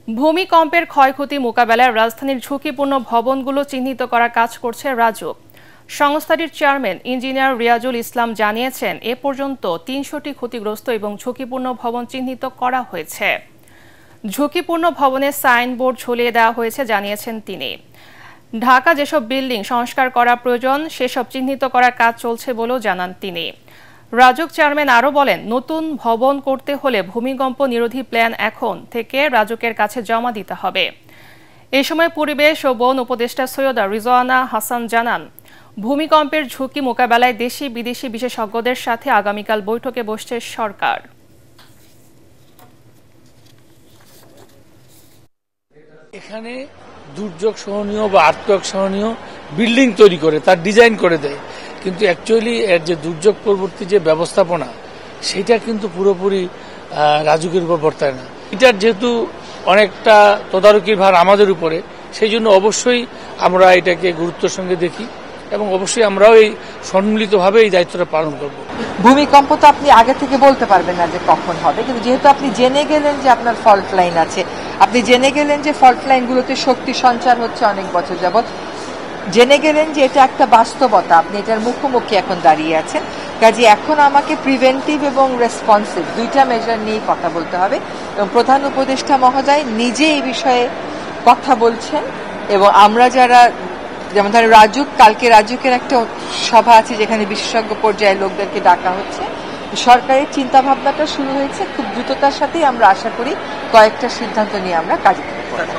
ভূমিকম্পের ক্ষয়ক্ষতি মোকাবেলায় রাজধানীর ঝুঁকিপূর্ণ ভবনগুলো চিহ্নিত করার কাজ করছে রাজুক। সংস্থাটির চেয়ারম্যান ইঞ্জিনিয়ার রিয়াজুল ইসলাম জানিয়েছেন, এ পর্যন্ত ৩০০টি ক্ষতিগ্রস্ত এবং ঝুঁকিপূর্ণ ভবন চিহ্নিত করা হয়েছে। ঝুঁকিপূর্ণ ভবনে সাইনবোর্ড ঝুলিয়ে দেওয়া হয়েছে জানিয়েছেন তিনি। ঢাকা যেসব বিল্ডিং সংস্কার করা প্রয়োজন সেসব চিহ্নিত করার কাজ চলছে বলেও জানান তিনি। রাজুক চেয়ারম্যান আরও বলেন, নতুন ভবন করতে হলে ভূমিকম্প নিরোধী প্ল্যান এখন থেকে রাজুকের কাছে জমা দিতে হবে। এ সময় পরিবেশ ও বন উপদেষ্টা সৈয়দা রিজওয়ানা হাসান জানান, ভূমিকম্পের ঝুঁকি মোকাবেলায় দেশি বিদেশি বিশেষজ্ঞদের সাথে আগামীকাল বৈঠকে বসছে সরকার। এখানে দুর্যোগ সহনীয় বা আর্থিক সহনীয় বিল্ডিং তৈরি করে তার ডিজাইন করে দেয়, কিন্তু অ্যাকচুয়ালি এর যে দুর্যোগ পরবর্তী যে ব্যবস্থাপনা সেটা কিন্তু পুরোপুরি রাজুকের উপর বর্তায় না। এটার যেহেতু অনেকটা তদারকির ভার আমাদের উপরে, সেই জন্য অবশ্যই আমরা এটাকে গুরুত্বের সঙ্গে দেখি এবং অবশ্যই আমরাও এই সম্মিলিতভাবে এই দায়িত্বটা পালন করব। ভূমিকম্প তো আপনি আগে থেকে বলতে পারবেন না যে কখন হবে, কিন্তু যেহেতু আপনি জেনে গেলেন যে আপনার ফল্ট লাইন আছে, আপনি জেনে গেলেন যে ফল্ট লাইনগুলোতে শক্তি সঞ্চার হচ্ছে অনেক বছর যাবৎ, জেনে গেলেন যে এটা একটা বাস্তবতা, আপনি এটার মুখোমুখি এখন দাঁড়িয়ে আছেন। কাজে এখন আমাকে প্রিভেন্টিভ এবং রেসপন্সিভ দুইটা মেজার নিয়ে কথা বলতে হবে এবং প্রধান উপদেষ্টা মহোদয় নিজে এই বিষয়ে কথা বলছেন। এবং আমরা যারা, যেমন ধরেন রাজুক, কালকে রাজুকের একটা সভা আছে যেখানে বিশেষজ্ঞ পর্যায়ে লোকদেরকে ডাকা হচ্ছে। সরকারের চিন্তা ভাবনাটা শুরু হয়েছে, খুব দ্রুততার সাথেই আমরা আশা করি কয়েকটা সিদ্ধান্ত নিয়ে আমরা কাজে করব।